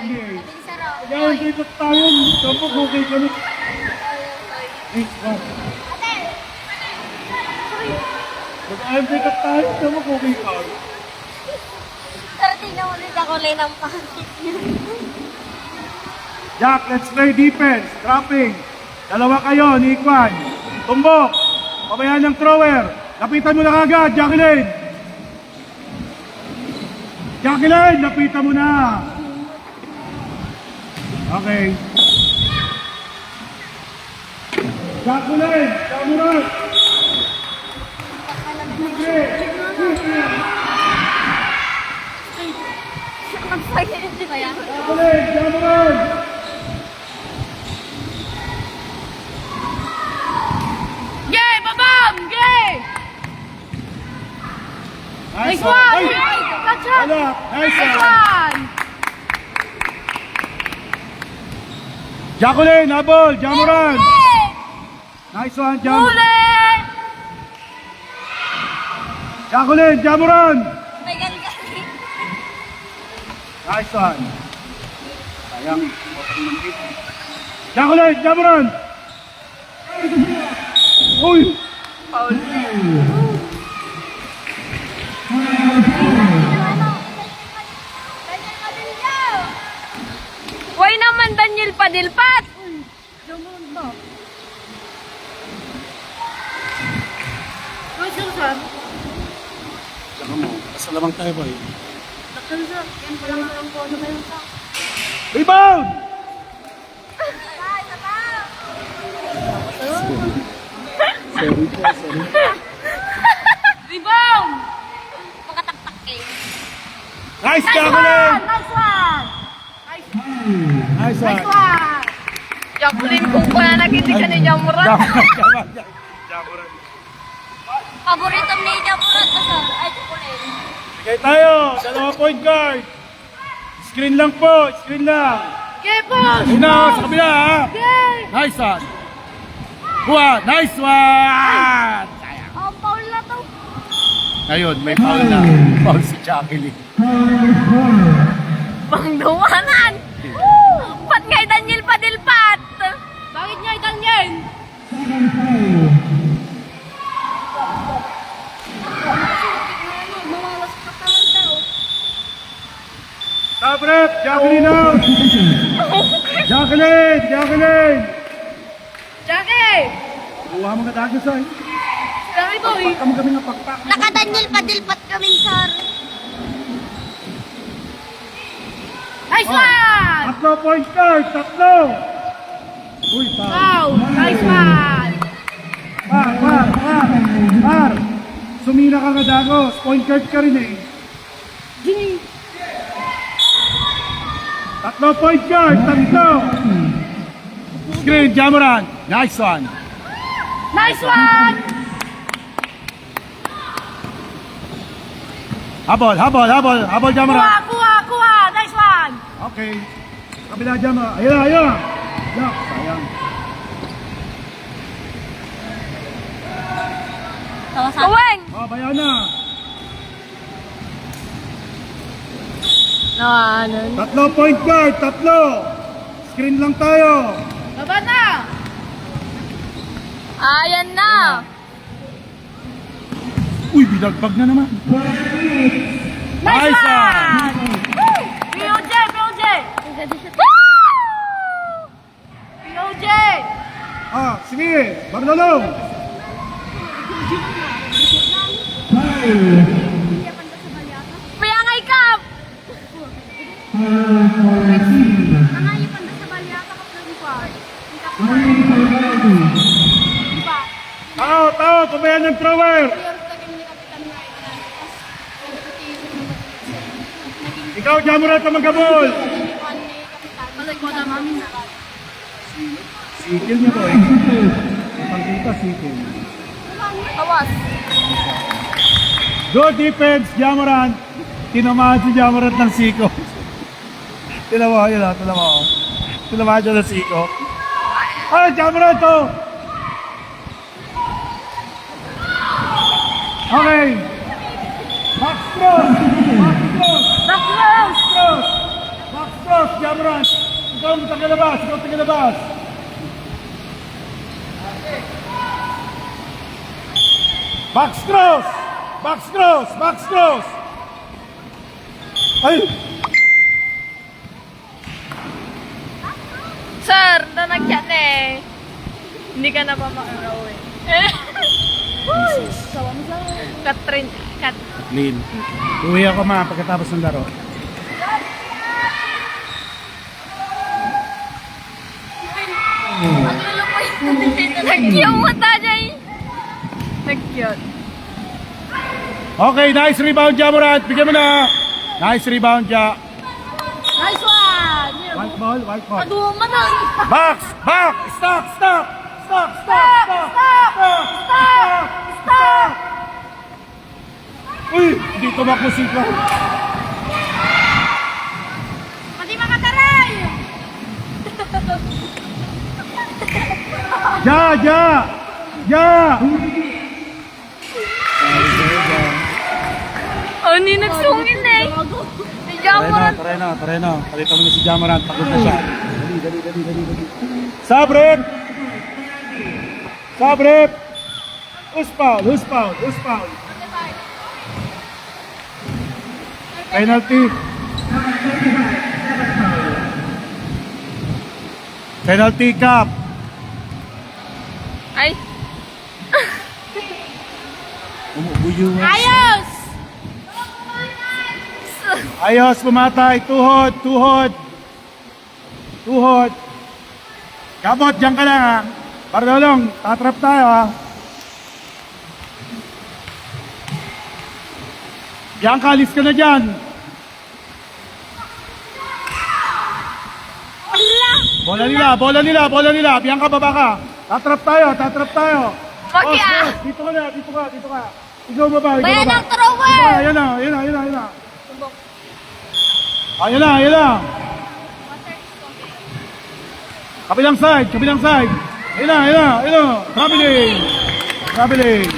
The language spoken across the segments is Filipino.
NBA. Ate Saro. Kaya dito tayo, tapos okay kami. Eh, what? Ate! Mag-MJ ka tayo, tapos okay ka. Pero tingnan mo ulit ako lang ng pangit. Jack, let's play defense. Trapping. Dalawa kayo, ni Ikwan. Tumbok. Pabayaan ng thrower. Lapitan mo na kagad, Jacqueline. Jacqueline, lapitan mo na. Okay. Jacqueline, Jamuran. Okay. Ang saya din kaya. Jacqueline, Jamuran. Gay! Babam! Gay! Nice one! Ay! Catch up! Wala. Nice Nice one. one! Jacqueline, habol. Jamuran. Huli! Nice one, Jam. Huli! Jacqueline, Jamuran. May galing. Nice one. Sayang. Jacqueline, Jamuran. Uy! Why naman Daniel Padilpat? Saka mo, kasalamang tayo boy. Rebound! Sorry po, sorry. Rebound! Pagkataktak eh. Nice, Nice Jacqueline! one! Nice one! Nice one. Nice one! Jacqueline, kung pala nag-hindi ka ni Jamuran. Jamuran. Paborito ni Jamuran. Ay, Jacqueline. Sige tayo, dalawa point guard. Screen lang po, screen lang. Okay, boss! Una, sa kabila ha. Okay! Nice one. Buha, nice one! Ang foul na to. Ngayon, may foul na. Foul si Jacqueline. Pangduwanan! Pat ngay Daniel Padilpat! Bakit ngay Daniel? Mawawas pa taon daw. Top rep, Jacqueline out. Jacqueline, Jacqueline. Jackie! Buha mo ka dagos ay. Jackie boy! Kami nga pakpak. Naka Daniel Padilpat kami, sir. Nice one! Tatlo point guard, tatlo. Uy, foul. Wow! Nice one! Par. Sumina ka nga dagos. Point guard ka rin eh. Gini! Tatlo point guard, tatlo. Screen, Jamuran. Nice one. Nice one! Habol, Jamuran. Kuha! Nice one! Okay. Kabila Jamuran. Ayun. Yak, sayang. Uweng! Oh, bayan na. Nawanan. Tatlo point guard, tatlo. Screen lang tayo. Baba na! Ayan na! Uy, binagbag na naman. Nice Nice one! POJ! POJ! Ah, sige. Barnalong. Payangay Cup! Tao, pabayan ng thrower. Ikaw, Jamuran, ka magkabol. Sikil niyo to eh. Pagkita, sikil. Tawas. Good defense, Jamuran. Tinamaan si Jamuran ng siko. Tinamaan yun ha, tinamaan. Tinamaan siya ng siko. Ah, Jamuran to! Okay. Max Cross! Back close! Cross! Max cross, Jamoran. Ikaw ang tagalabas, ikaw ang tagalabas. Box cross! Box cross! Box cross! Ay! Sir, nanagyan eh. Hindi ka na pa makakauwi. Katrin. Lin. Uwi ako ma pagkatapos ng laro. Nag-cute mo tayo eh. Nag-cute. Okay, nice rebound, Jamoran. Bigyan mo na. Nice rebound, Ja. Nice one! White ball, white ball. Aduh, mana? Box! Box! Stop! Stop! Stop! Stop! Stop! Stop! Stop! Stop! Uy! Hindi tumakbo si Ika. Mati makataray! Ja! Ja! Ja! Oh, hindi nagsungin eh. Si Jamoran. Try na. Palita mo na si Jamoran. Pagod na siya. Dali. Sabrep! Sabrep! Who's foul? Penalty. Penalty cup. Ay, Umubuyo. ayos! Ayos, pumatay. Tuhod. Kabot, dyan ka lang ha. Pardolong, tatrap tayo ha. Bianca, alis ka na dyan. Bola nila. Bianca, baba ka. Tatrap tayo. Bakit ah? Dito ka. Ikaw baba. Bayan ng thrower! Ayan na. Ayan na. Kabilang side. Ayan na. Traveling.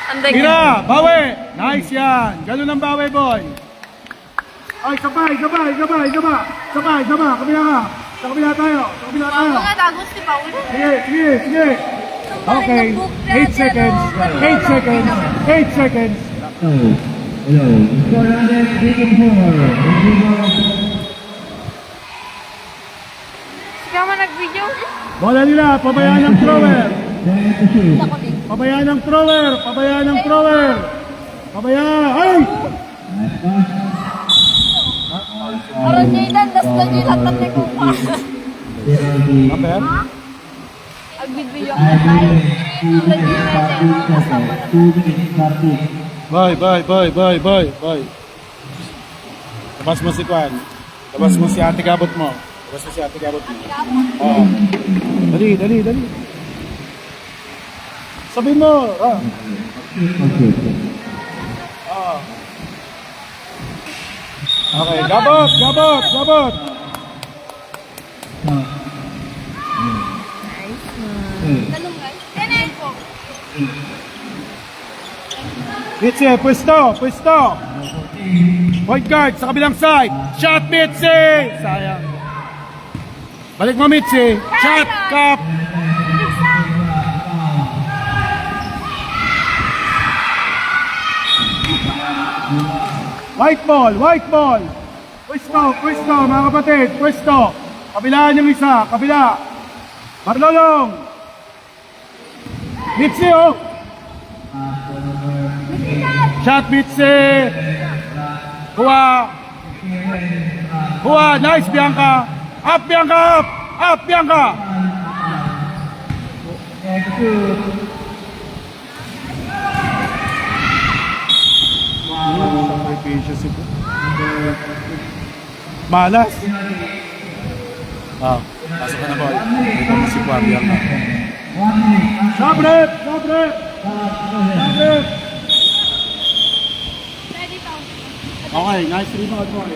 Anday Mira, bawi. Nice yan. Ganun ang bawi, boy. Ay, sabay. Kabila ka. Sa kabila tayo. Mga tagos ni Paul. Sige. Okay. 8 seconds. 8 seconds. Hello. Score under 3-4. Sige mo nag-video? Bola nila, pabayaan ng thrower. Ako din. Pabayaan ng thrower. Ay! Aron niya ilandas na niya lahat na ko pa. Aper? Ag-video ako tayo. Bye. Labas mo si Kwan. Labas mo si Ate Gabot mo. Oo. Dali. Sabihin mo. Okay, Gabot. Talong guys. Tenen po. Mitzi, pwesto. Point guard sa kabilang side. Shot, Mitzi! Sayang. Balik mo, Mitzi. Shot, cup. White ball. Pwesto, mga kapatid. Pwesto. Kabilaan yung isa. Kabila. Marlolong. Mitzi, oh. Shot, Mitzi. Huwa. Nice, Bianca. Up, Bianca. Malas. Pasok ka na, boy. Ito mo si Juan Bianca. Sabrep. Ready pa. Okay, nice rebound, boy.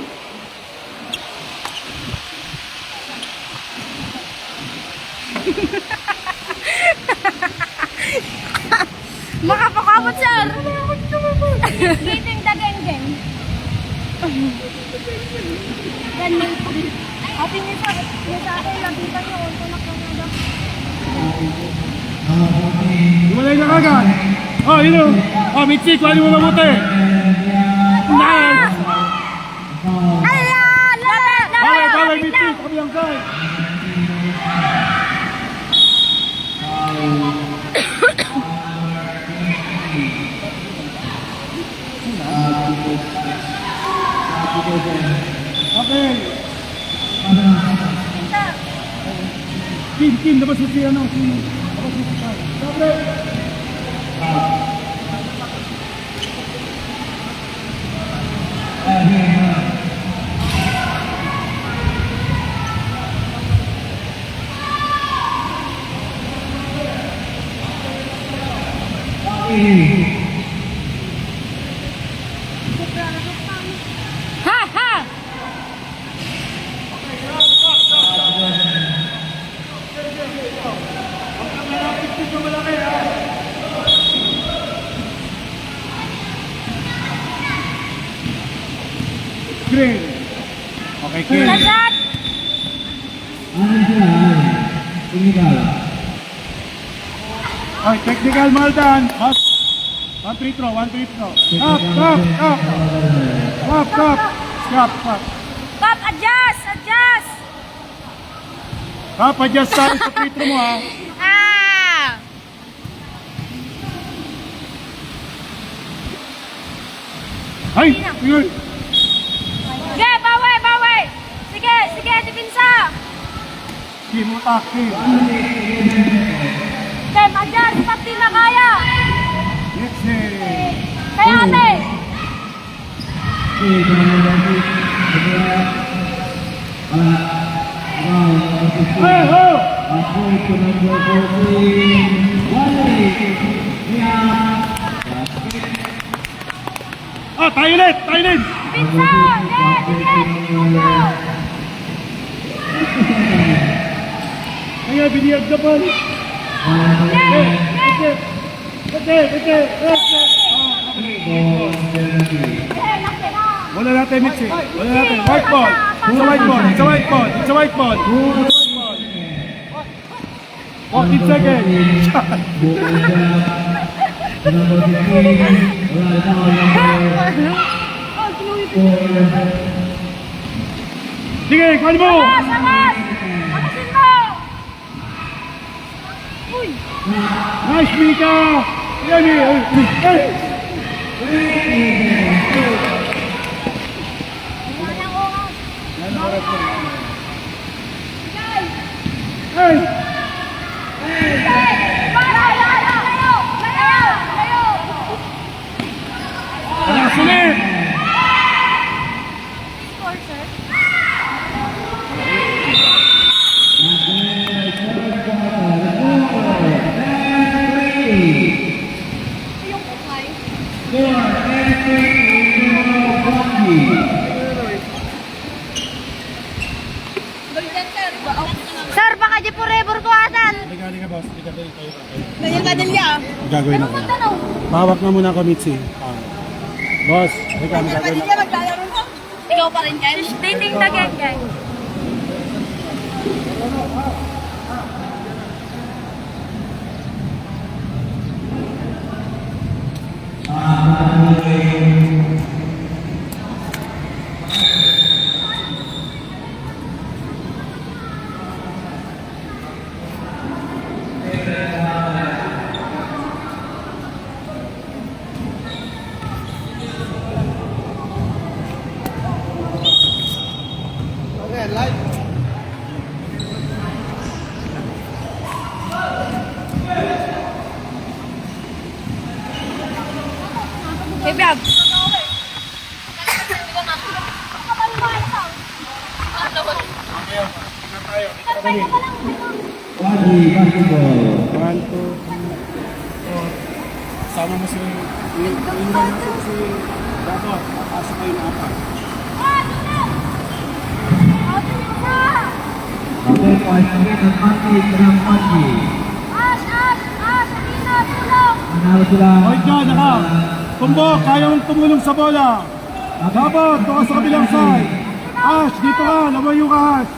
Makapakabot, sir. Dating the geng-geng. Ganyan po. Ate niya sa akin, labitan niyo. Tunak lang na daw. Iwalay na kagad. Oh, yun o. Oh, Mitzi, kuhanin mo mabuti. Nice! Ala! Bawal, Mitzi. Kabilang side. Okay. Kim, dapat susi ano? Dapat susi tayo. Dapat. Ha! Ha! Green. Okay, Kim. Lagat! Amin sila, amin. Technical. Okay, technical Maldan. One free throw. Up. Stop. Pop, adjust! Adjust! Adjust tayo sa free throw mo ha. Ah! Ay! Yun! Sige, bawi! Sige, dipinsa! Kim, utak, Kim. Tem, adjust! Pati na kaya! Next day. Kaya ate! Okay, kemudian kedua. Hey, ho! Aku penampilan posisi Wali. Tayo ulit! Dipinsa! Kaya biniyag na ba? Wala natin, Mitzi. Wala natin. White ball. It's a white ball. 14 seconds. Sige, kuhan mo! Angas! Angasin mo! Uy! Nice, Mika! Yan eh! Walang oras. Hey! Layo! Wala sulit! Score, sir. Yung ukay. Sir, baka di forever ko atan. Halika, boss. Ganyan ka din niya. Gagawin Ano ako. mo tanong? Pahawak na muna ako, Mitzi. Boss, halika, gagawin ako. maglalaro mo? Ikaw pa rin, Ken? Dating the gang. Hey, Bab. Wali basketball. 1, 2, 3, 4. Sama mo si... Iwan mo si... Dato, papasok kayo na apat. Satu sakit advantage ng Manji. Ash! Alina, tulong! Manalo sila. Point ka, naka. Tumbok, kaya mong tumulong sa bola. Gabot, doon sa kabilang side. Ash, dito ka, labayo ka, Ash.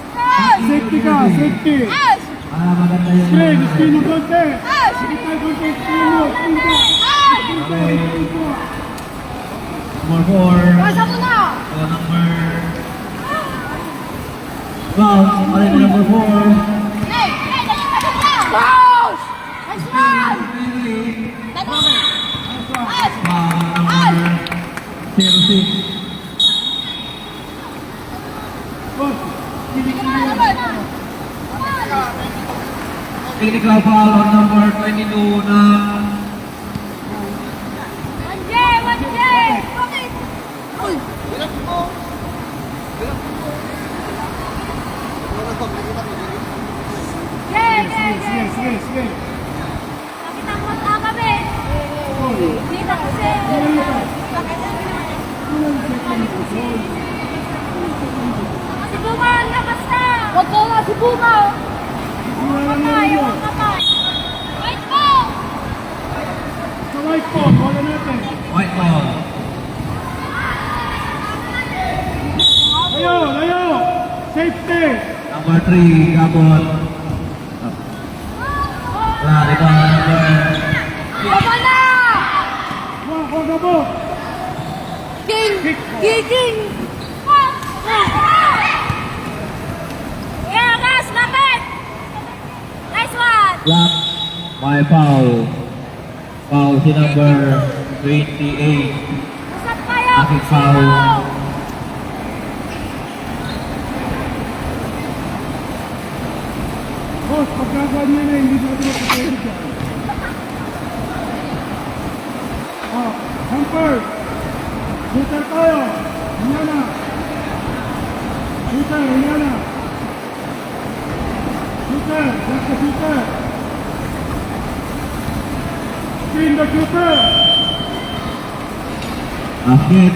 Safety ka, safety. Ash! Para maganda yung Screen mo konti. Ash! Hindi tayo konti, screen mo, screen ka. Ash! number 4. Pasa mo na! So number 12. Alin na number 4. Hey! Dali ka na! Boss! Nice one! Dali! Ash! Number 06. Coach, Technical foul on number 22 na Wanje! Okay! Uy! sige. Nakita mo na kami! Dito kasi! Si Bunga ang labas na! Huwag ko nga si Bunga! Huwag kapay! Wait mo! Sa white po, bola natin. white ball. Layo! Safety! Number 3, Gabon. Lari ba number Baba na! Huwag mo! King! King! Yeah, guys, lapit! Nice one! Black. May foul. Foul si number 28. Usap kayo! Bakit foul? Boss, pagkagawa niya na, hindi natin mapapayag dyan. Hamper! Shooter tayo! Hinyana! Shooter! That's the shooter! Screen the shooter! Basket.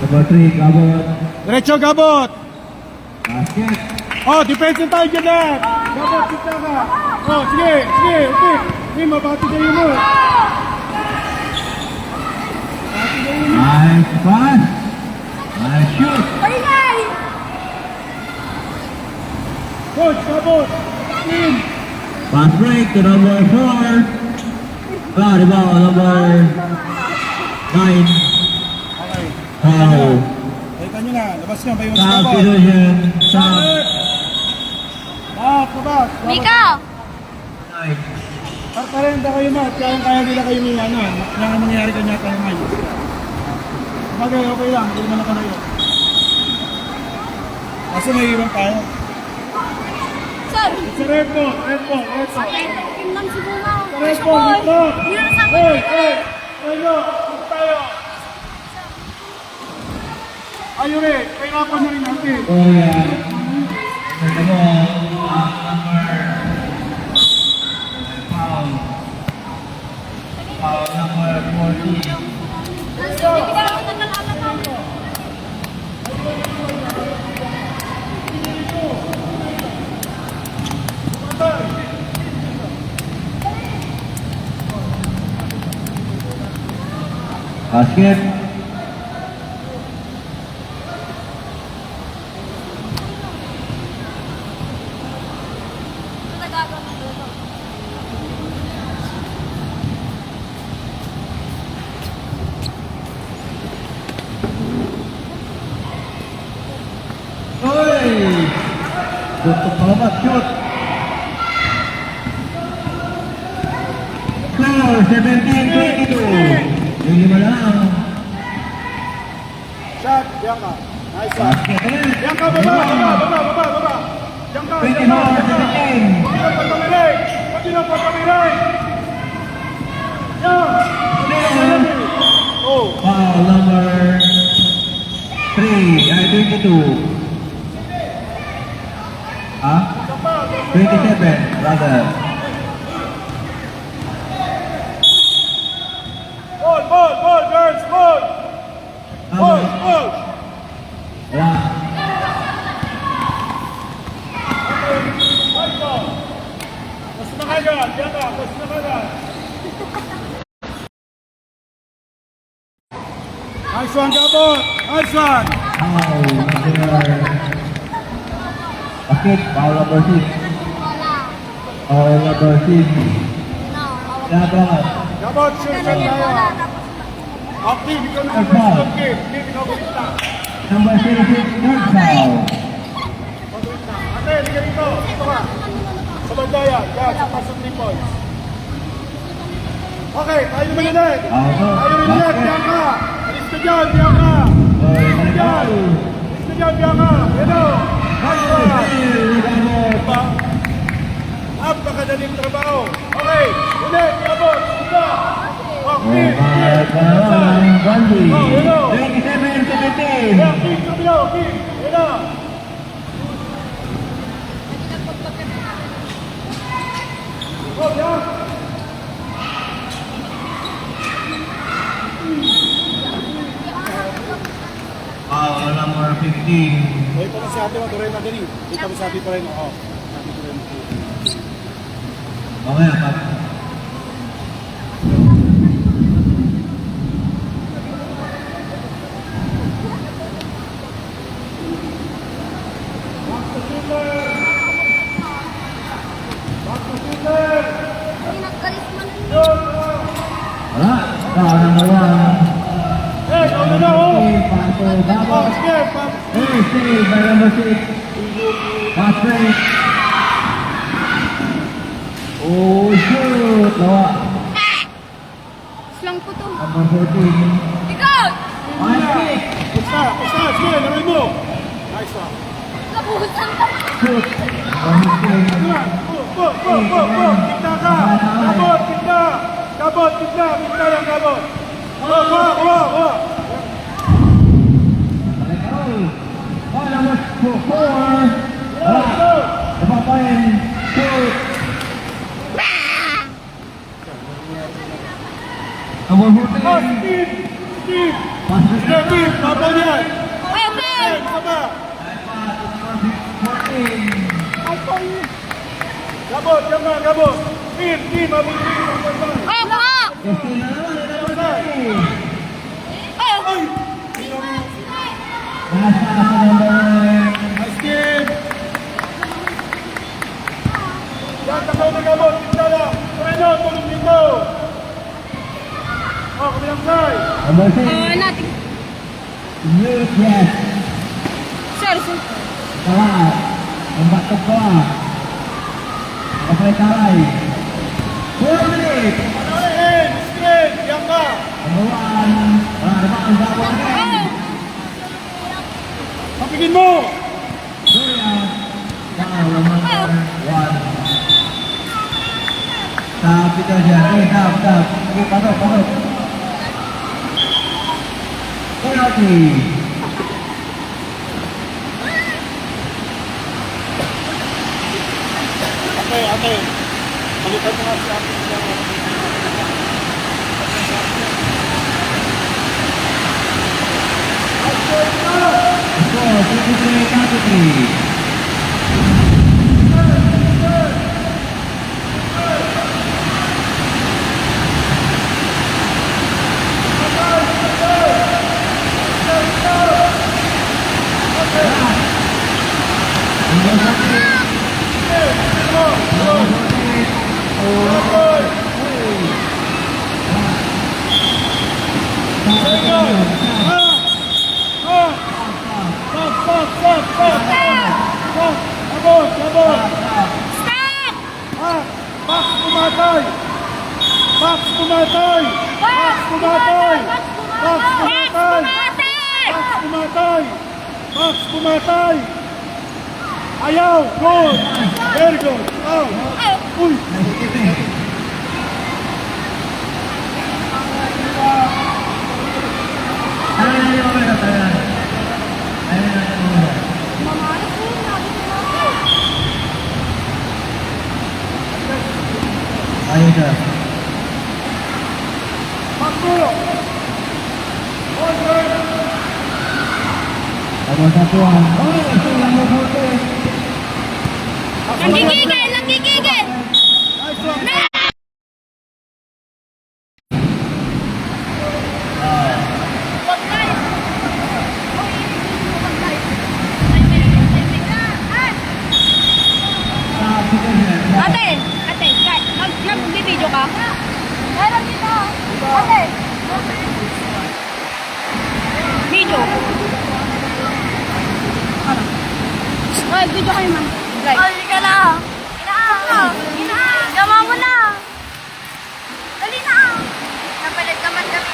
Number 3, Gabon. Diretso, Gabot! Basket. Oh, defense tayo dyan lahat! Gabot, kita ka! Oh, sige! Sige, mabati kayo mo! Nice pass. Nice shoot. Paringay! Coach, Gabot! Screen! Pass break to number 4. Rebound number 9. Okay. Foul. Kita nyo na, labas nyo, may Foul Gabot! position. Foul. Labas! Mika! 9. Parenta kayo ma, kaya nila kayo may ano, yung mangyayari kanya tayo ngayon. Bagay, okay lang, hindi naman nakalayo. Kasi may iwan tayo. Sir! Sa red po. Team lang si Bunga. Sa red po, dito. Hindi na sa Hey! Tayo, dito tayo. Ayun eh, kahirapan na rin natin. Oh yeah. Number foul. Foul number 14. Basket. Oy! Tutup palamat, shoot. Score 17-22. Yung lima lang. Shot, diyan ka. Nice shot. Basket ulit. Diyan ka, baba. Diyan ka. 24-17. Pati na pagkamiray. Yan. Oh. Foul number 3, ay 22. Ah? 27, brother. Ball. Nice one, Gabot. Nice one. Foul number. Bakit? Foul number 6. Wala. Foul number 6. No. Gabot. Gabot, sure shot Wala. tayo. Tapos Okay, ikaw na Third first foul. stop, Kim. Kim, ikaw ulit na. Number 36, third foul. Ate, liga dito. Dito ka. Sa banda yan. Yan, sa pasok 3 points. Okay, tayo naman ulit. Tayo naman ulit. Bianca. Alis ka dyan, Bianca. Alis ka dyan. Alis ka dyan, Bianca. Hello. Nice one. Diba? Napakadaling trabaho. Okay, ulit. Gabot. Ika. Okay. Oh, hello. 27-17. Yeah, Kim, kabila. Kim. Hello. Oh, yeah. Foul number 15. Ito na si ate, matuloy na dali. Ito na si ate pa rin. Oo. Okay, apat. hindi nagkalis man. Wala. Foul number 1. Eh, ano na, oh. Pato Oh, Gabot. sige, pap. Hey, save by number 6. Pass break. Oh, shoot. Lawa. Slang po to. Number 14. Ikaw! Pass break. Basta, sige, laray mo. Nice one. Nabuhusan ka. Shoot. Number 15. Ano na? Kita ka. Gabot, kita. Gabot, kita. Kita yung gabot. Oh. Foul number 4. Wala. Dapat pa rin. Shoot. Number Oh, 14. Steve. Pass break. Sige, Steve. Babaw niyan. Okay! Isa pa. Number 14. Ay, sorry. Gabot, gabot. Steve, mabuti. Oh, baka! Testing na naman. Number 13. Oh! Ay! Nasa sa number 9. Nice Steve. Yan, takaw na gabot. Kita lang. Treno, tulong dito. Oh, kabilang side. Number 6. natin. Yes. Sir. Kala. Ang batok ko Kapay kalay. 4 minutes. Panahin, screen, yan ka. Number 1. Wala naman ang gawin again. Kapigin mo. Durian. Foul number 1. Tap ito dyan. Tap. Sige, pasok. Penalty. Ate. Palitan mo nga si ate. Score 53-33. Gabot. Stop! Max pumatay. Max pumatay. Max pumatay. Ayaw. Good. Very good. Oh. Uy. Ayun siya. Max mo. Number 1. Oh, ito number 14. Nanggigigil! Nice one. Huwag na! video. Ano? Ay, video kayo man. Right. Ay, ka na. Ina. Gawa mo na. Dali na. Napalit naman kami.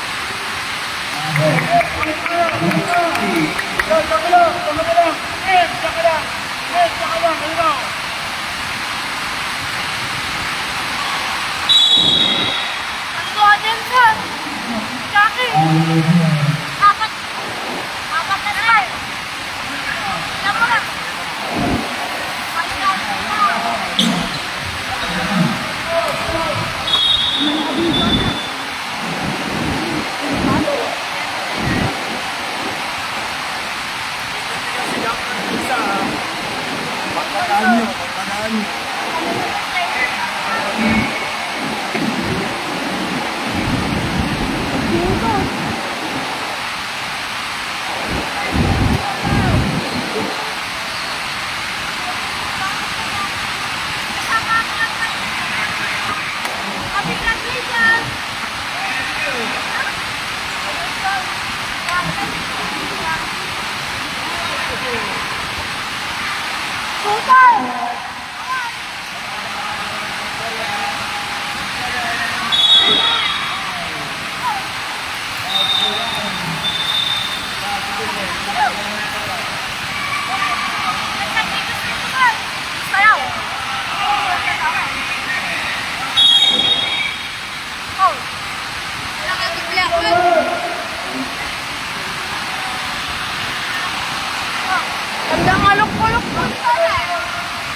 Ang goden, sir. Jackie. Apat na try. Ilan mo na? Hanggang alok-alok po ito eh.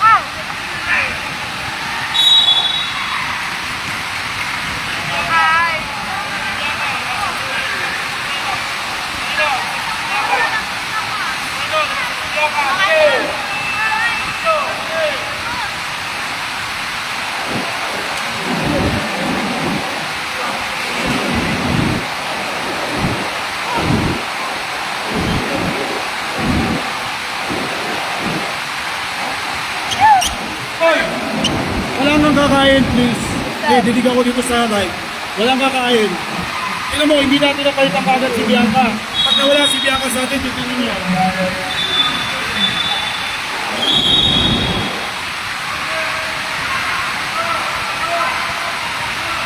Hi. Hoy! Walang nang kakain, please. Okay, didig ako dito sa right. Walang kakain. Tignan mo, hindi natin napalitan kagad si Bianca. Pag nawala si Bianca sa atin, titignan niyo.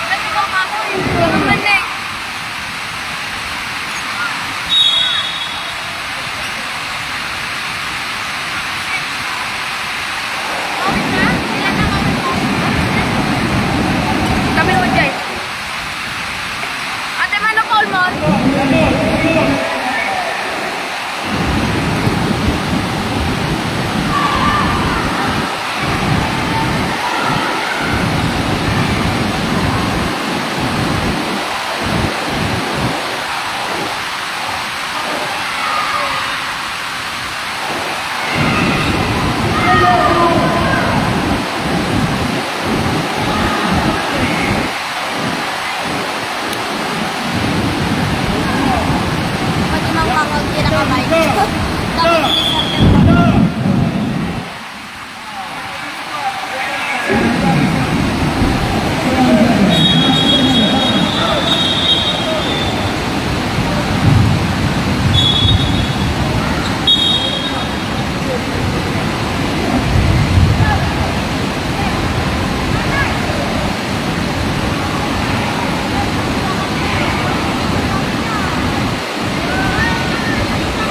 Ba't ikaw ako yung manig? Kami naman dyan. Ate, ano call mo? Pati mang kakag kinakamay. Dapat inisargan.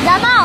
Damo!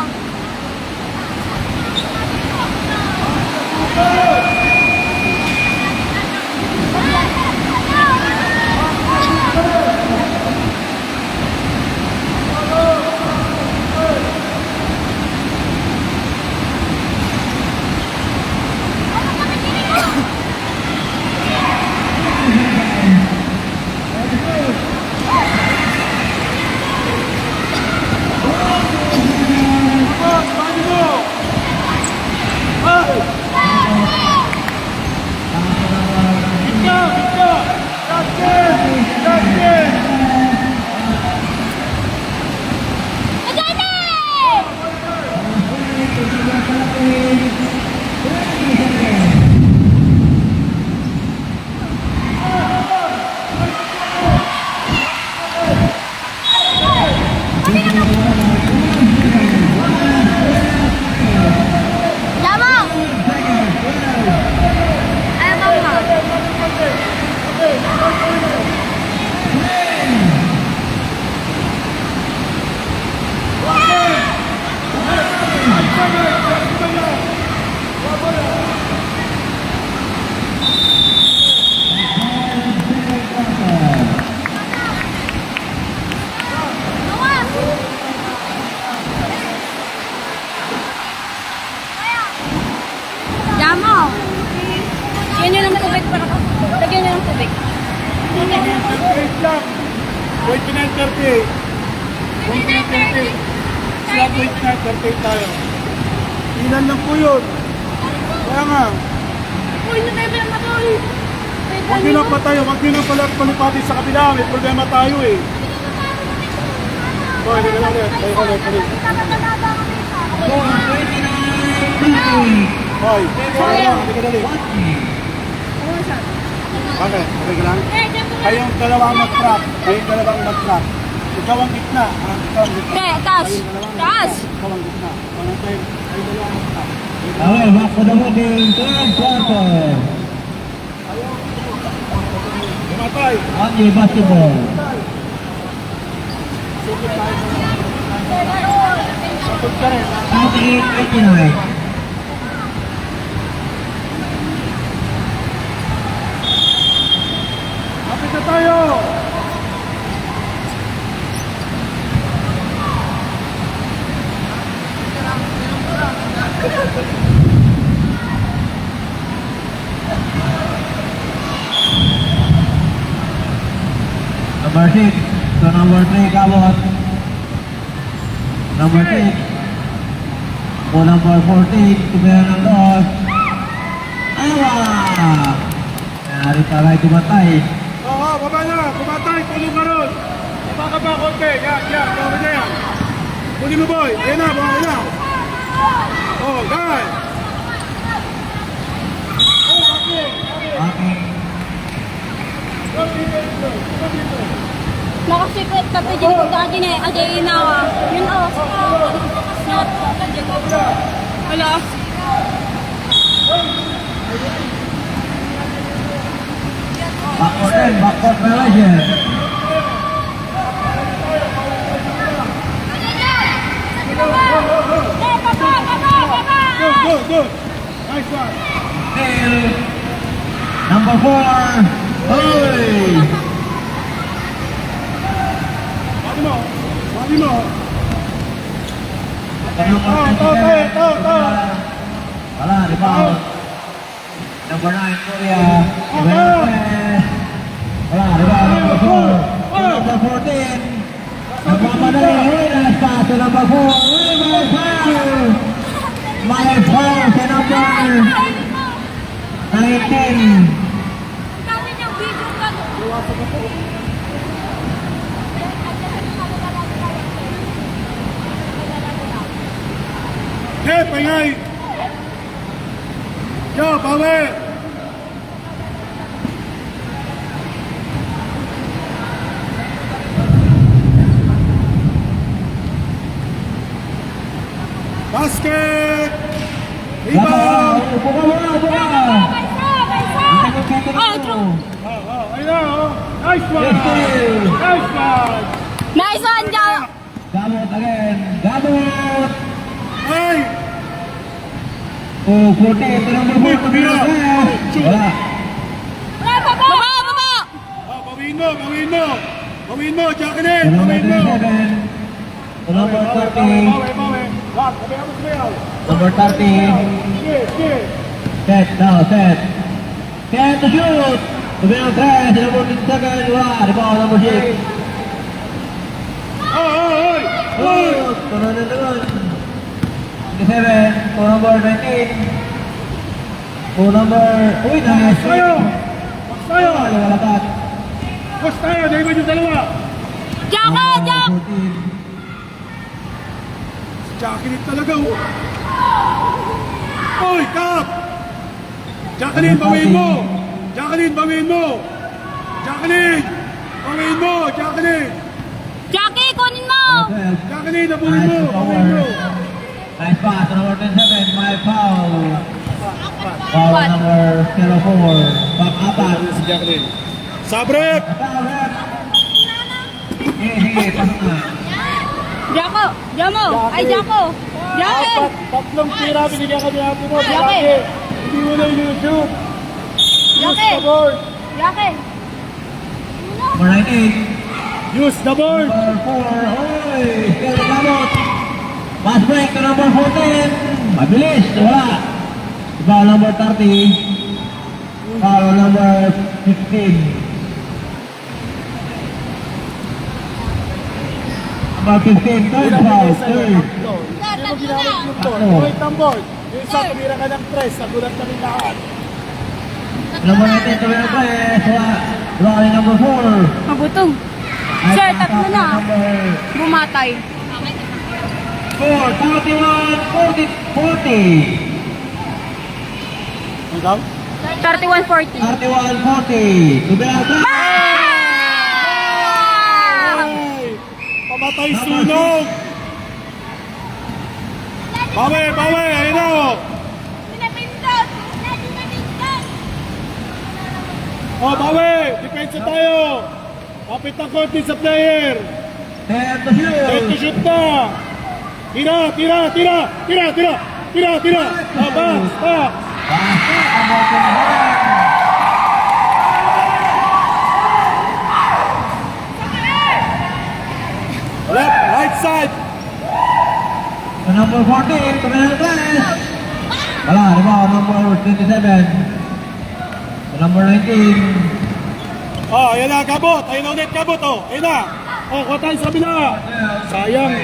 Thank you. 29-30. 29-30. Sila 29-30 tayo. Ilan lang po yun. Kaya nga. Uy, natay lang ako eh. Huwag nyo lang pa tayo. Huwag nyo lang pala palipati sa kabila. May problema tayo eh. Boy, hindi ka lang ulit. Tayo ka ulit. Boy, hindi ka dali. Bakit? Okay ka lang? Kayong dalawang mag-trap. Kayong dalawang mag-trap. Ikaw ang gitna. Ikaw ang gitna. Okay, taas. Taas. Ikaw ang gitna. Kayong dalawang mag-trap. Okay, back to the booking. Third quarter. Tumatay. Angel basketball. Sapot ka rin. 98-89. Kapit na tayo. Number 6 to number 3, Kabot. Number 6 to number 14, tumira ng dos. Awa! Nari pa kayo tumatay. Oo, baba na. Kumatay. Tulong ka ron. Baba ka pa konti. Yan. Baba na yan. Kunin mo, boy. Ayan na. Baba na. Oh, guys. Okay. Nakasikot ka pa dyan kung dati na ajay inawa. Yun o. Not. Wala. Backcourt Malaysia. Good. Nice one. Neil. Number 4. Hoy! Mali mo. Wala, rebound. Number 9, Korea. Wala, rebound. Number 4. Number 14. Nagmamadali. Uy, last pass to number 4. Uy, my foul. My foul sa number 19. Dami niyang video ka. Hey, pangay. Yo, bawi. Basket. Rebound. Upo ka muna, upo ka. Oh, true. Ayun na, oh. Nice one. Yes, sir. Nice one. Nice one, Jao. Gamot again. Gamot. Hey. Oh, 14. Ito number 4. Tumira. Wala. Baba. Oh, bawiin mo. Bawiin mo, Jacqueline. Ito number Bawiin mo. 27. Ito number 30. Bawi. Wag, sabi ako sumayaw. Number 30. Sige. Set now, set. Set to shoot. Sabi ng 3. Number 27. Wala. Rebound number 6. Oy. Oh, tunan na naman. 27. To number 19. To number... Uy, nice. Tayo. Tayo. Wala ka. Push tayo, dahil mo yung dalawa. Jao. 14. Jacqueline talaga, oh. Oy, Kap! Jacqueline, bawiin mo! Jacqueline! Jackie, kunin mo. 12. Jacqueline, nabuhin mo! Nice pass to number 27, my foul. Foul number 04. Back apat. Si Jacqueline. Sabrek! Foul rep. Sige, pasok na. Jamo. Ay, Jacko. Jackie. Tatlong tira, binigyan ka niya mo. Jackie. Hindi mo na ilushoot. Jackie. Use the board. Jackie. Number 98. Use the board. Number 4. Hoy! Still the gamot. Pass break to number 14. Mabilis. Wala. Foul number 30. Foul number 15. Number 15, third foul, third. Hindi mo ginamit yung to. Wait ang board. Yung isa, tumira ka ng press. Nagulat kami lahat. Number 19, tumira press. Rally number 4. Mabutong. Sir, tatlo na. Bumatay. 4, 31, 40. Ang daw? 31-40. 31-40. Tumira press. Ay! Pamatay sunog! Bawi! Bawi! Ayun na o! Pinapindot! Pinapindot! Oh, bawi! Depensa tayo! Kapit ang konti sa player! 10 to shoot. Set to shoot na! Tira! Tira! Tira! Tira! Tira! Tira! Tira! Basta! Left! Right side! Number 14, tumira press. Wala, number 27. Number 19. Oh, ayan na, kabot! Ayun na ulit, kabot oh! Ayun na! Oh, kuha tayo sa kabila! Sayang!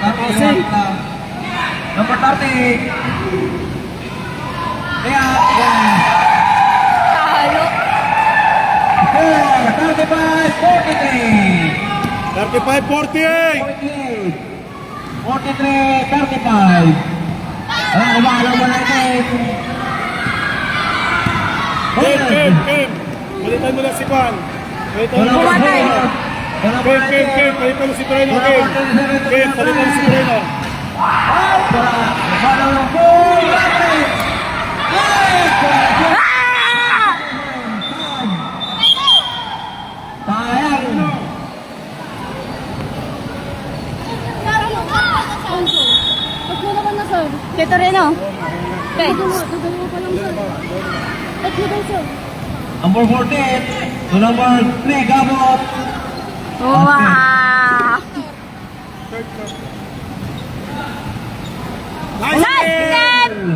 Kasi! Number 30. Yeah. Talo. 35, 43. 35-48! 43, 35. Number 19. Kim! Balitan mo na si Juan! Balitan mo na si Bumatay. Juan! Kim! Balitan mo si Treno! Kim! Balitan mo si Treno! Dito rin o. Okay. Number 14 to number 3, Gabot. Wow! Nice Nice game! game!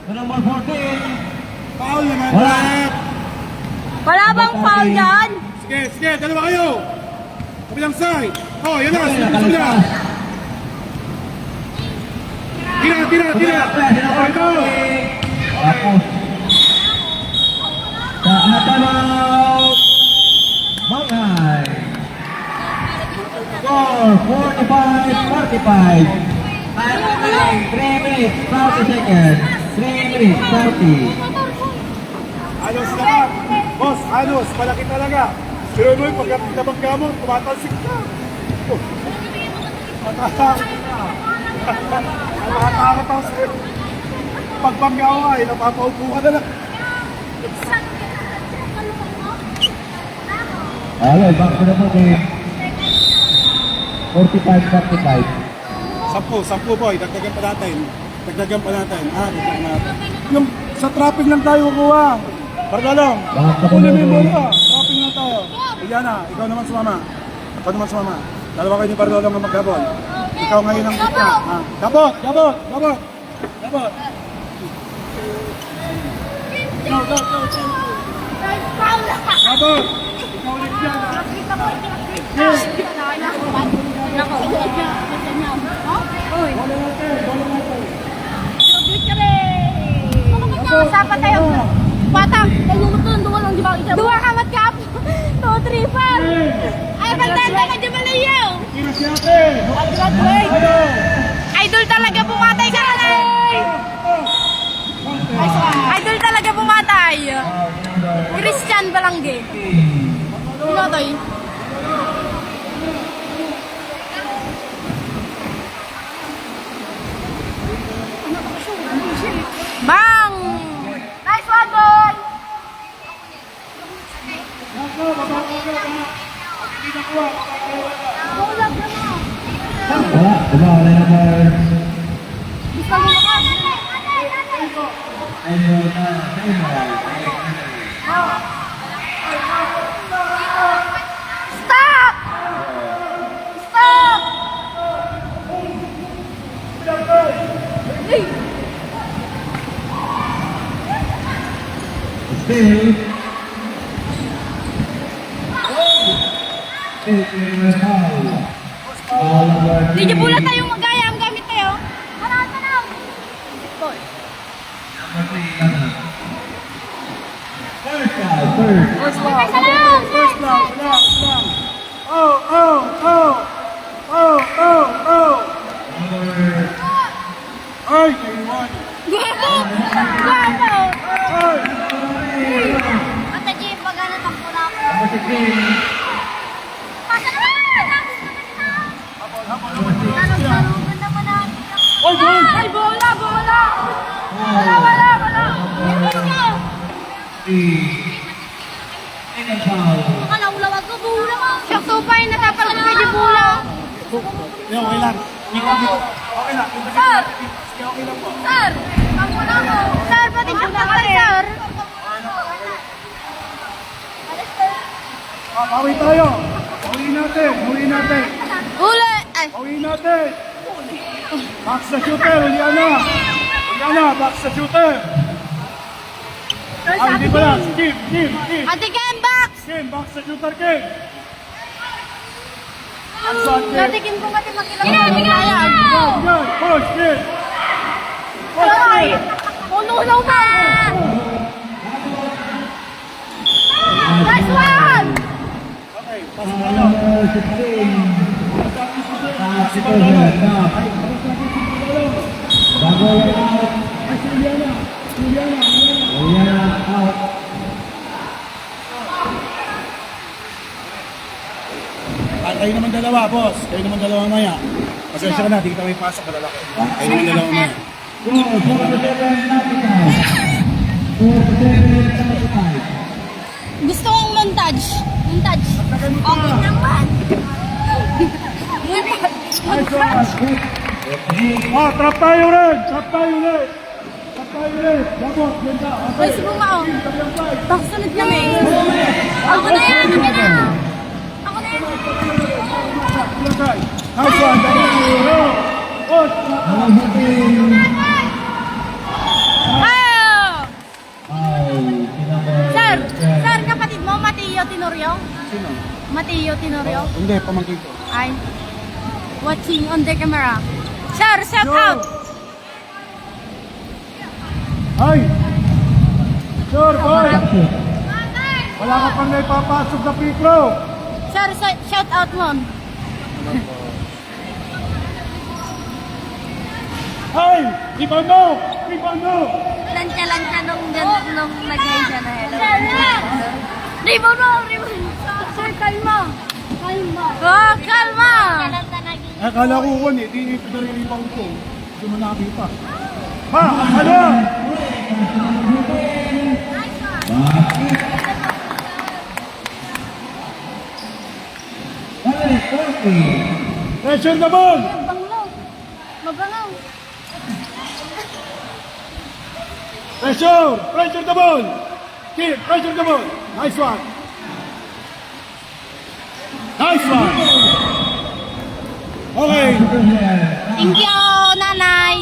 To number 14. Foul naman! Wala. Wala bang foul dyan? Sige! Dalawa kayo! Kabilang side! Oh, yan na! Sunod na! Tira! Tapos sa Atanaw Mangay. Score 45-45. Time remaining 3 minutes 30 seconds. 3 minutes 30. Alos naman! Boss, alos! Malaki talaga! Pero mo yung pagkabangga mo, tumatalsik ka! Matatakot ka! Matatakot ako sa'yo! Pagbangga ko ay napapaupo ka na lang! Okay, back to the game. 45-45. 10 boy, dagdagan pa natin. Dagdagan pa natin. Yung sa traffic lang tayo kukuha. Pargalong. Kunin mo yung bola. Traffic lang tayo. Ayan na, ikaw naman sumama. Dalawa kayo ni Pargalong ang magkabol. Ikaw ngayon ang gitna. Gabot. Go. Gabot. Ikaw ulit dyan. Sapa tayo. Patang. Dua kamat kap. 2, 3, 4. Ay, magtanda ka dyan malayaw. Kina si ate. Idol talaga pumatay ka na. Idol talaga pumatay. Christian Balangge. Pinatay. Bang! Nice one, boy! Wala, wala number. Gusto mo ka? Stop! Stop! Hey! Still. Still, Foul number 3. Hindi pula tayo magaya. Ang gamit tayo. Tanaw, tanaw. Ball. Number 3, ano? First foul, first. First lang. First lang. Lang. Oh, oh, oh. Oh, oh, oh. Number Ay, naiwan. Guwapo! Guwapo! Ay. Ate Jim, magana takbo na ako. number 16. Pasa naman! Habol, habol. Laro, ganda mo na. Oy, ball. Ay, bola, bola! Wala, wala, wala! Meron ka! 3. Second foul. Akala ko lawag ko, bola ka. Siya supay, natapal ko kay bola. Yan, okay lang. Okay lang. Sir! Sige, okay lang po. Sir! Takbo na ako. Sir, pati siya takbo, sir. Bawi tayo. Bawiin natin. Bawiin natin. Uli! Ay, Bawiin natin. Box the shooter, Juliana. Juliana, box the shooter. Ay, hindi pala. Kim. Ate Ken, box! Kim, box the shooter, Kim. Answan, Kim. Natikin ko pati makilala. Ginagawa! Yan, push, Kim. Push, Ay! Kim. Uno-uno na! Nice one! Okay, pass Foul mo na. number 16. Substitution, no. Bago yung out. Ay, si Juliana. Juliana out. Kayo naman dalawa, boss. Kayo naman dalawa maya. Pasensya ka na, di kita may pasok ka lalaki. Kayo naman dalawa maya. Go, 4-7, 95. Gusto kong montage. Montage. Okay naman. Oh, trap tayo rin! Dabot, ganda. Ay, si Bumao. Pakasunod kami. Ako na yan, ako na. Ako na yan. Nice one, Dabot. Push. Number 15. Ah! Foul, si number Sir, 10. sir, kapatid mo, Mateo Tenorio? Sino? Mateo Tenorio? Hindi, pamangkin ko. Ay, watching on the camera. Sir, shout out! Ay! Sure, boy! Shoot. Wala ka pang naipapasok sa free throw. Sir, shout out mo. Ay! Rebound mo! Lansya-lansya nung nagay siya na hello. Rebound mo! Sir, kalma! Kalma! Oh, kalma! Akala ko kung di pinarilipaw ko. Hindi mo nakakita. Ha! Ano? Pressure the ball! Banglaw! Mabanglaw! Pressure the ball! Keep, pressure the ball! Nice one! Okay! Thank you, nanay!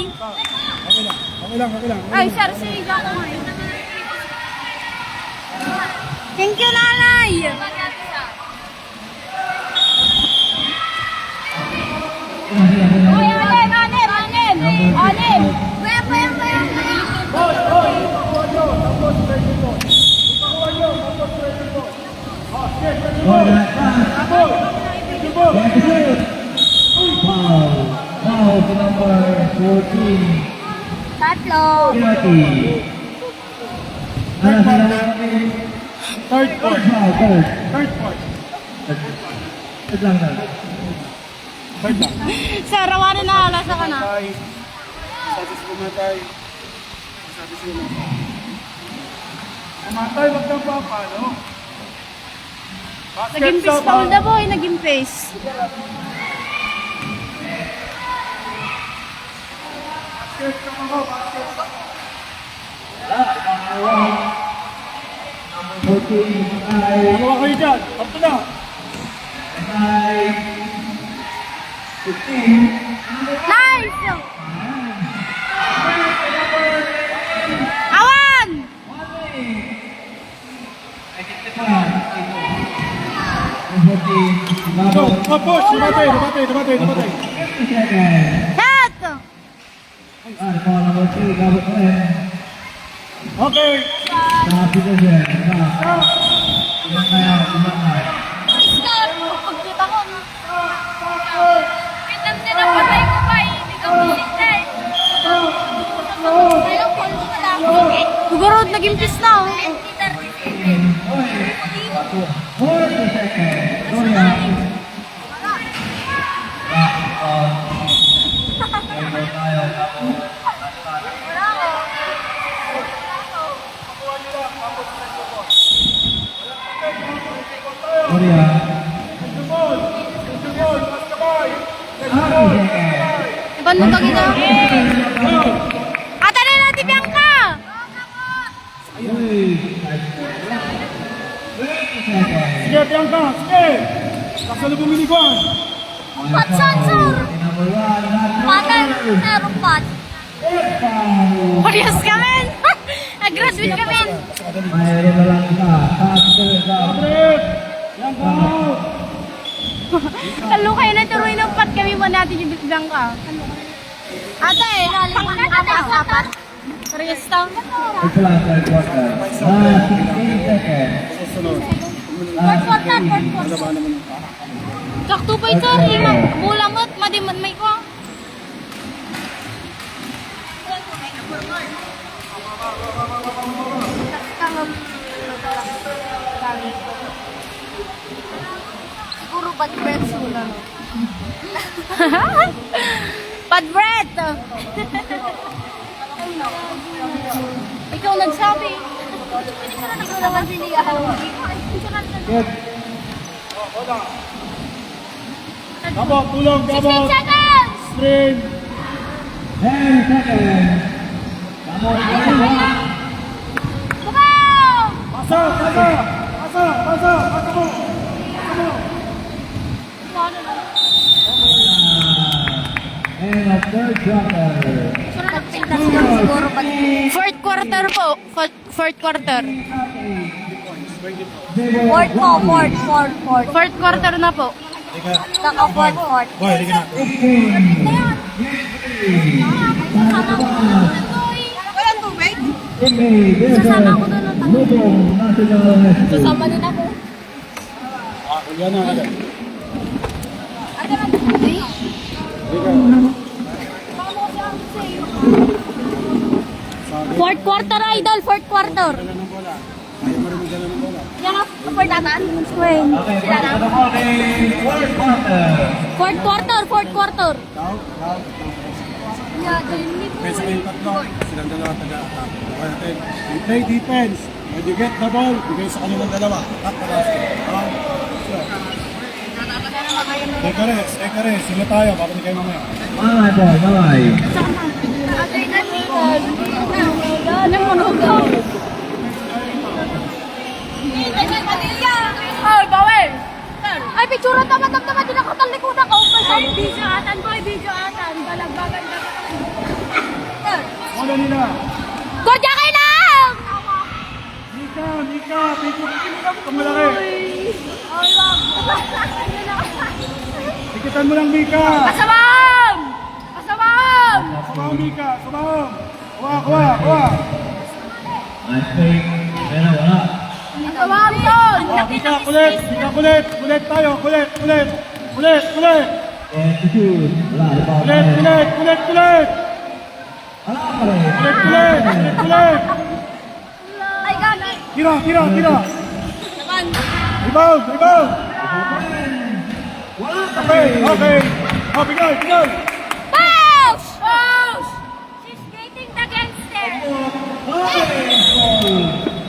Okay lang. Ay, sir, sige ako nga. Thank you, nanay! Ay, anim! Pwem! Foul to number 14. Tatlo! Penalty. Ano sa namin? Third Third point. foul, third. Third lang na. Third lang. Sir, rawanin na halasa ka na. Matay. Sabi sa pumatay. Pumatay, wag kang papalo. Naging face foul na boy, naging face. Basket ka mga, basket ka. Number 14 ay Dalawa kayo dyan. Up na. 15. Nice! Awan! Number Go. Oh, push. Dumatay. 50 seconds. Shot! Ball number 2, double play. Okay. Copy the jet. Stop. Ilan na yan? Stop! Pagkita ko. Pitan din ang patay ko pa eh. Hindi ka bisita eh. Ayaw ko lang madami. Siguro nag-impis na oh. 40 seconds. Gloria. Gloria. Iban mo kagi na. Ata na natin Bianca! Sige, Bianca. Sige. Kasalubong ni Juan. Patsan, sir! Patay, rumpat. Parehas kami! Nag-graduate kami! Mayroon na lang isa. Trip. Bianca out. Kalo kayo na tuloy ng pat kami mo natin yung Bianca. Ate, apat. Parehas lang. Ito lang, third quarter. 16 seconds. Susunod. Fourth quarter. Kaktupay sir, imang bulamot, madimot may ko. Siguro bad breath sula. Bad breath! Ikaw nagsabi. Ikaw naman sinigaw. Good. Gabot, tulong, 16 gabot. seconds! Screen. 10 seconds. Tamo, Gloria. Bukaw! Pasa mo. End of third quarter. Fourth quarter po. Fourth quarter. Fourth Fourth quarter na po. Kaka-fourth. Boy, hindi ka na. 15. Walang tubig? Sasama ako doon. Lubong National Rescue. Sasama din ako. Yan na, agad. Fourth quarter, idol. Fourth quarter. Ayaw marunong dala ng bola. Yan ang fourth atan. Swing. Okay, fourth quarter. Fourth quarter. Pesa kayong tatlo. Silang dalawa taga-attack. Okay natin. You play defense. When you get the ball, bigay sa kanilang dalawa. Attack the basket. Take a rest. Sila tayo. Babalik kayo mamaya. Mamay boy, mamay. Ay, bawal! Ay, picture tama-tama din ako talikudan ko. Ay, video atan. Balagbagan ka. Wala nila. Kodya kayo lang! Mika. Ito malaki. Ay, wag. Tikitan mo lang, Mika. Kasabam! Sumahom, Mika. Sumahom. Kuha. Nice fake. Pero wala. Kasabam, Ton! Mika, kulit. Kulit tayo. Kulit. And to shoot. Wala, rebound. Kulit. Wala pa rin. Kulit. Ay, gagi! Tira. Naman! Rebound. Wala pa rin. Okay. Oh, bigay. Pause! She's skating the gangster!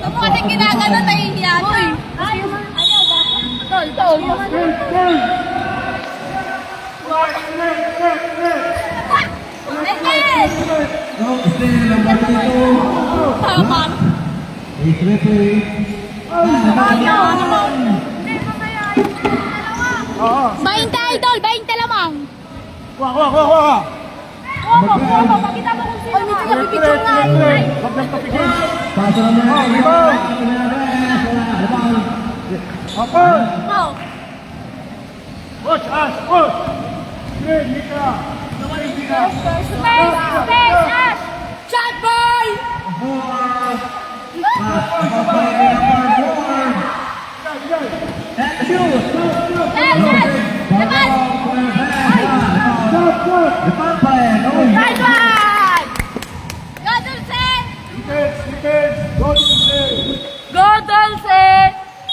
Tumuha din ginagano tayo yan. Uy! Ayaw ba? Tol. No, still number 22. Tama. He's referee. Oo. 20 idol, 20 lamang. Kuha. Pakita mo kung sino. Ay, medyo napipicture nga. Huwag lang papigil. Paso naman. Rebound. Wala, rebound. Open. Oh. Push, Ash, push! Green, Mika! Mika! Space, Ash! Shot, boy! And shoot! Yes, yes! Labas! Shot, shot! Depan pa eh, no? Right one! Go, Dulce! Defense, defense! Go to the save! Go, Dulce!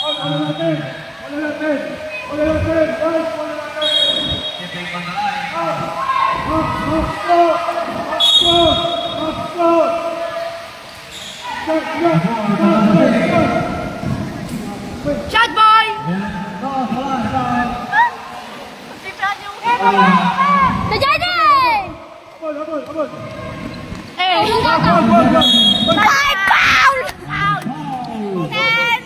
Wala natin! Wala natin! Wala natin! Guys, wala natin! Shot, boy! Najadi! Eh! Five foul! Ten!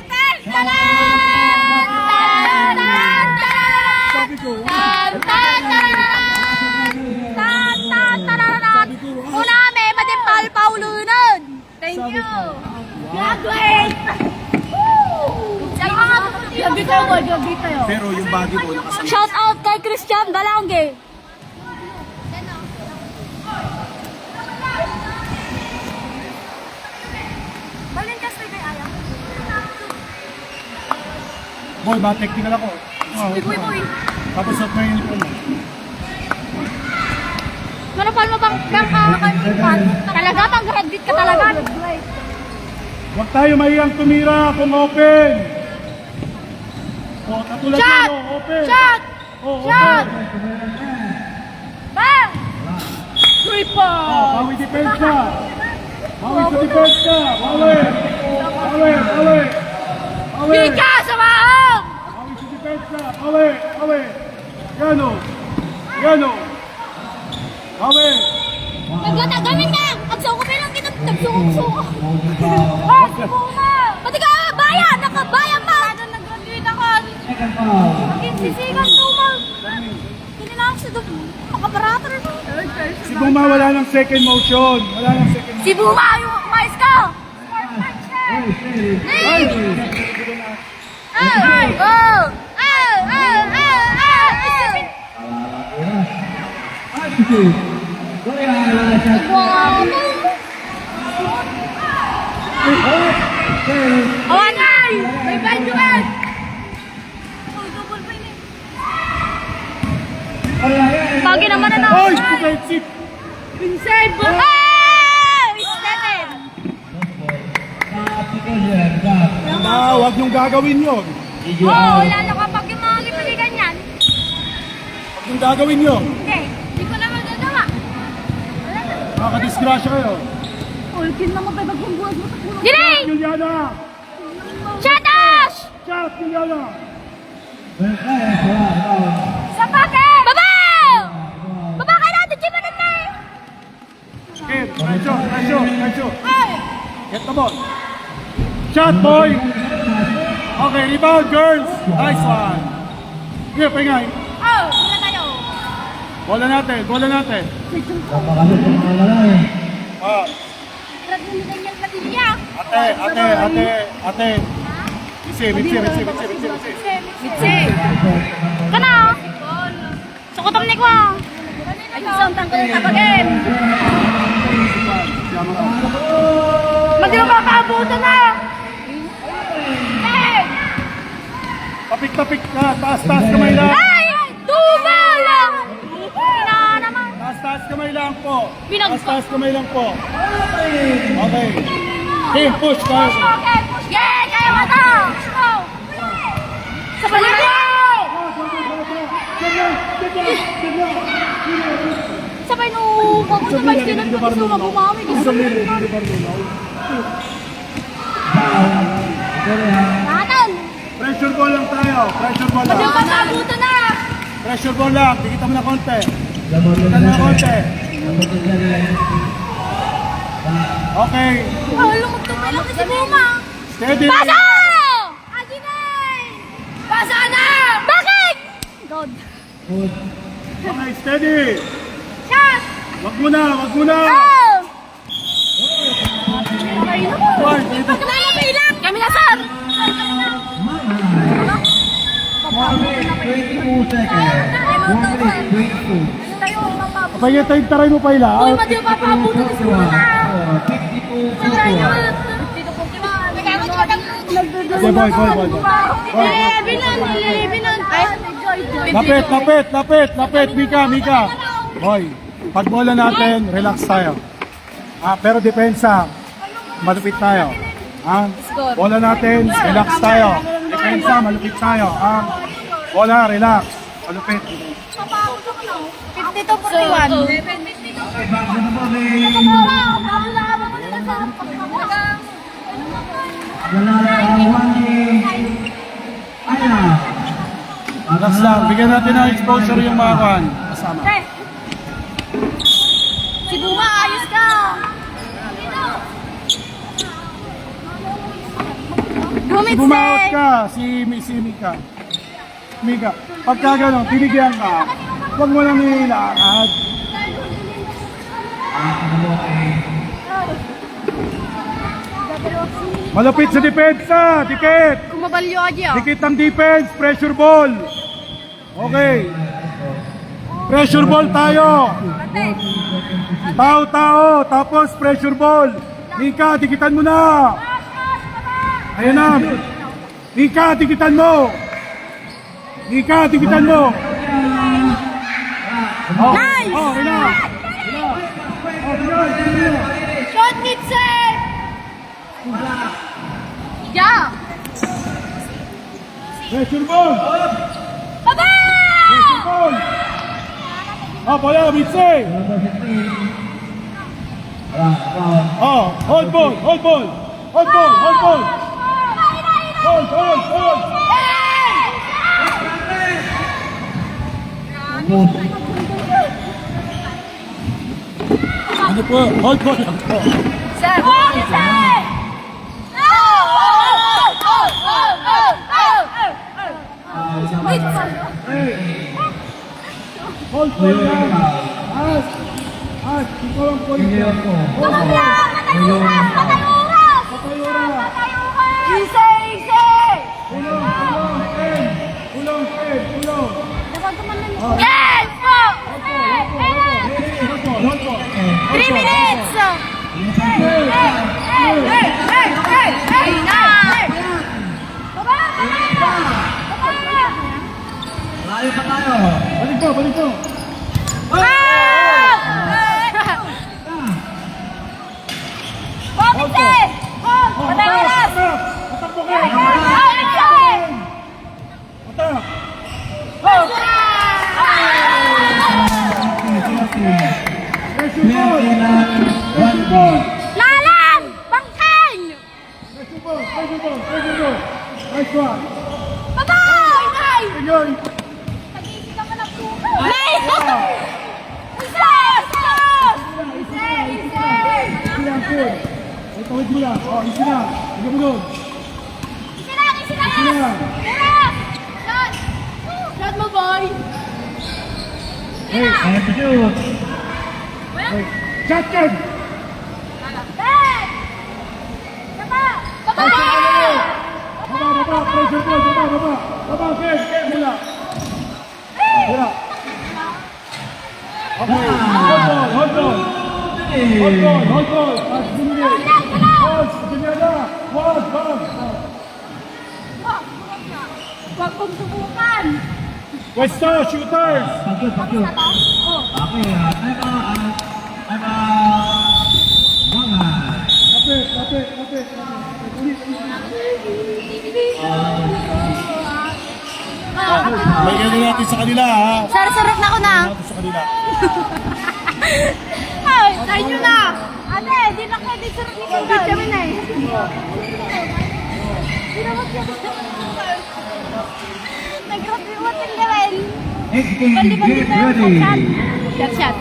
Una kami, matimpal paulunan! Thank you! Graduate! Gabi tayo boy, gabi tayo. Pero yung body mo nakasama. Shout out kay Christian Balangge. Balinkas na kay Ayang. Boy, ba technical ako. Boy. Tapos at na yun. Manapal mo bang talaga pang graduate ka talaga? Huwag tayo mahiyang tumira kung open. O, katulad Shot! nyo, open. Shot! O, Shot! open. Bang! Triple! O, bawi depensa. Bawi sa depensa. Bawi. Bawi, bawi. Bawi. Pika sa maong! Bawi sa depensa. Bawi, bawi. Yan o. Yan o. Bawi. Naglatagamin na! Agsuko pa lang kita, nagsuko-suko. Pati ka, bayan! Nakabayan pa! Nag-graduate ako. Second foul. Sisigan tumag. Kinilang sa doon. Makabarato rin. Si Buma wala ng second motion. Wala ng second motion. Si Buma, yung mais ka! Ay! Attitude. Korea, shot. Awanay! May Benjamin! Pagi naman na Oy! Defensive! Inside ba? Ah! Seven! Application. Shot. Huwag niyong gagawin yun. Video Oo, out. lalo kapag yung mga kipiligan yan. Huwag niyong gagawin yun. Hindi, hindi ko na magagawa. Makadisgrasya kayo. Ulkin naman ba bagong buwas mo sa puno? Gini! Juliana! Shut us! Shot, Juliana! Sa bakit? Babaw! Baba kayo natin, Jimanan na eh! Skip, pressure. Ay! Get the ball. Shot, boy! Okay, rebound, girls! Nice one! Sige, pingay. Oh, wala tayo. Bola natin. Napakalit ng mga lalaki. Ah, Graduate niya Padilla. ate. Mitsi. Mitsi. Kana? Sukutom ni ko. Ayun, tangko ng tapagin. Madi mo makakabuto na. Hey! Tapik ka, taas kamay lang. Ay! Tumal lang! Ina naman. Taas kamay lang po. Binagsak. Taas kamay lang po. Okay. Team, push tayo. Okay, push. Yeah, kaya mo to. Go. Sa balik mo! Sabay nung sabay sila ko gusto mabumami. Natin! Pressure ball lang tayo. Madi mo makabuto na. Pressure ball lang. Tikita mo na konti. Labot Tikita mo na konti. Okay. Oh, lumutupay lang kasi Buma. Steady. Pasa! Ajinay! Pasa na! Bakit? God. Okay, steady. Shot! Wag mo na. Oh! One, Kami na, sir! 22 seconds. 1 minute 22. Tayo, mapapos. Pagkaya tayo taray mo pa ila. Uy, mati yung papabuto ko sila na. 52 Tayo, seconds. dito po kima. Nagdudulong Okay, boy, boy, boy, boy. Lapit, Mika. Hoy, pag bola natin, relax tayo. Pero depensa, malupit tayo. Bola natin, relax tayo. Depensa, malupit tayo. Bola, relax, malupit. 52-41. Bago na po may lalarawan ni Aya. Relax lang, bigyan natin ng exposure yung mga kan. Kasama. Si Buma, ayos ka! Bumaot ka, si Mika. Mika, pagka gano'n, tinigyan ka, huwag mo lang nilakad. Malapit sa depensa, dikit. Kumabalyo aja. Dikit ang defense, pressure ball. Okay. Pressure ball tayo. Tao, tapos pressure ball. Mika, dikitan mo na. Ayan na. Mika, dikitan mo. Mika, dikitan mo. Oh, Nice! Oh, relax. Shot Nitzel! Yeah! Pressure ball. Baba! Pressure ball. Bola, Mitse. Oh, hold ball. Hold. Ano po? Hold ball. Sir! Nitzel! Hold ball lang. Ikaw ang point. Patay oras! Easy! Kulong. Yes! Hold ball. 3 minutes! Hey! Layo pa tayo. Balik po. Patay oras! Atak mo kayo. Atak. Pressure ball. Lalang! Bangkang! Pressure ball. Nice one. Patay! Enjoy. Tawid mo lang. Isi na. Bigyan mo doon. Shot mo, boy! Hey. Kaya to shoot. Hey. Shot kick. Baba! Baba. Pressure ball. Baba. Ken. Mula. Okay. Hold ball. Huwag kong subukan! Pwesto, shooters! Pag-shoot. Okay, Lapit. May gano'n natin sa kanila, ha? Sarap na ako na! Natin sa kanila. Ay, sa inyo na! Ate, di na kayo dito sa dito kami na eh. Nag-graduate yung level. Get ready. Shot.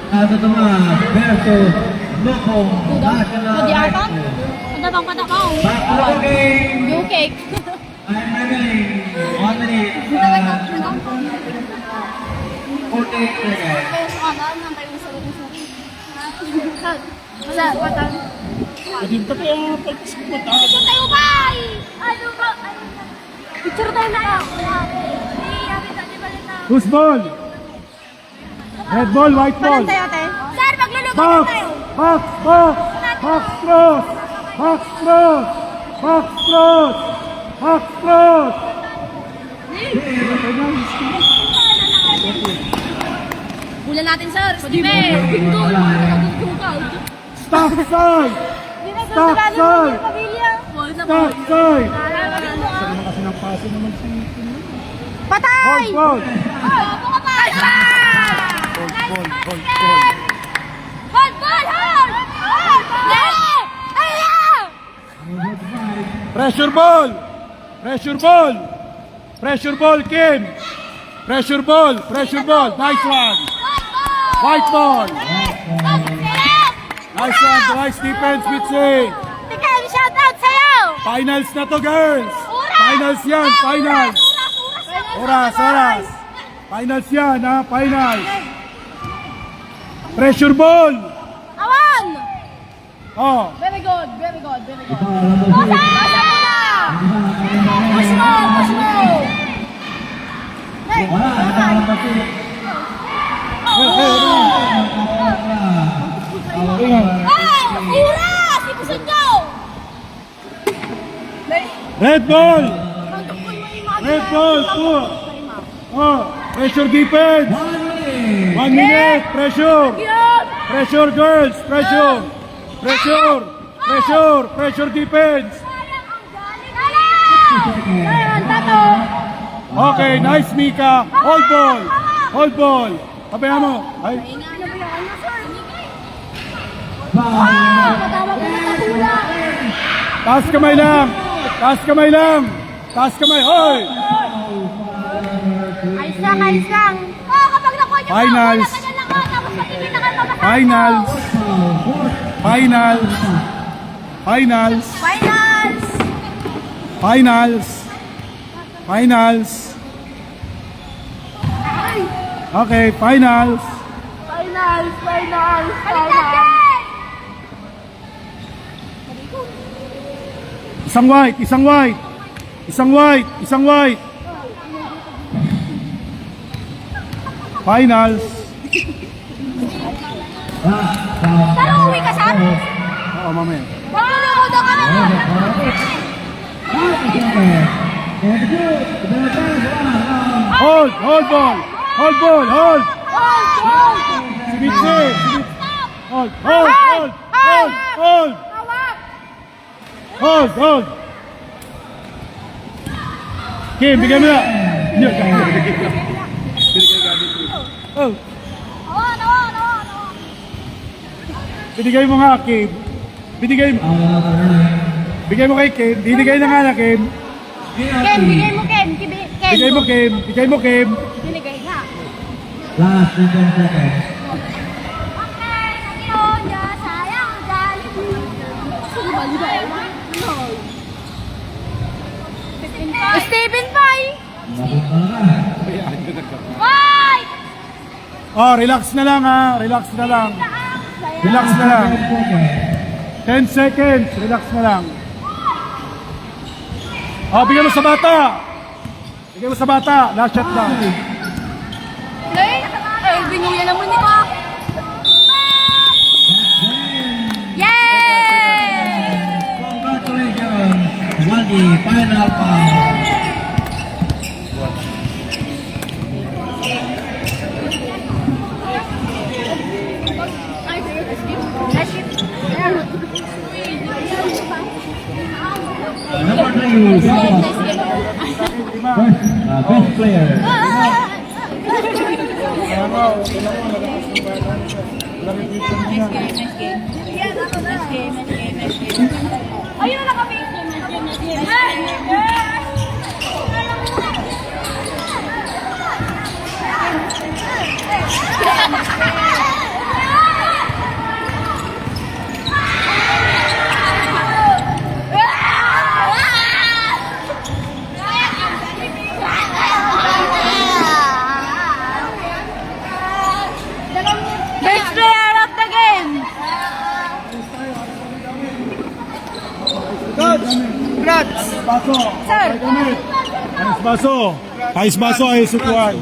Ito naman, versus Lupong National Pwede ata? Rifle. Padabang. Back to the game. Yung cake. I'm revealing 1 minute 48 seconds. Wala, patang. Hindi pa kaya pagkasipot, ha? Picture tayo ba? Ano ba? Picture tayo na. Whose ball? Red ball, white ball. Walang tayo, ate. Sir, magluluto Box! tayo. Box! Box! Box cross! Box cross! Box cross! Box cross! Bulan natin, sir. Sige, pinto. Stop side! Stop side! Stop side! Kasi ng paso naman si... Patay! Hold, hold! Patay! Hold, hold, hold, hold. Hold, hold, hold! Pressure ball! Pressure ball! Pressure ball, Kim! Pressure ball! Pressure ball! Nice one! White ball! Nice one! Nice defense, Mitzi! Tignan, shout out sa'yo! Finals na to, girls! Finals yan! Finals! Oras, oras! Finals yan, ha? Finals! Pressure ball! Awan! Oh! Very good, very good, very good. Push Push mo, push mo! Wala, nakakapati. Oras! Ipusun nyo! Red ball! Red ball! Two! Oh! Pressure defense! 1 minute! Pressure! Pressure, girls! Pressure! Pressure! Pressure! Pressure defense! Ayan, tato! Okay, nice, Mika! Hold ball! Hold ball! Pabayaan mo! Ay! Patawag na nakatula! Taas kamay lang! Taas kamay lang! Taas kamay! Hoy! Ayos lang, ayos lang! Oh, kapag nakuha nyo Finals. bola, ganyan lang oh, tapos patigil na kayo mabasa. Finals! Finals! Finals! Finals! Finals! Finals! Okay, finals! Finals! Finals! Finals! Isang white! Isang white! Isang white! Isang white! Finals! Pero uwi ka sa amin? Oo, mamaya. Magluluto daw kami mo! Hold! Hold ball! Hold ball! Hold! Hold! Hold! Si Mitzi! Hold! Hold! Hold! Hold! Hold! Hawak! Hold! Hold! Kim, bigyan mo na! Oh! Awan! Awan! Awan! Binigay mo nga, Kim. Binigay mo. Bigay mo kay Kim. Binigay na nga na, Kim. Ken, bigay mo Ken! Ken! Bigay mo, Kim. Bigay mo, Kim. Binigay na! Last 10 seconds. Okay, nagyon dyan, sayang, Stephen Pai! Pai! Oh, relax na lang, ha. Relax na lang. Relax na lang. 10 seconds. Relax na lang. Oh, bigyan mo sa bata. Bigyan mo sa bata. Last shot lang. Binuya naman ni Pak! Yay! Congratulations. Wagi, final foul. Number 3, best player. Ayun na kami! Best player of the game! Congrats! Baso. Sir! Ayos baso. Ayos baso. Ayos upuan.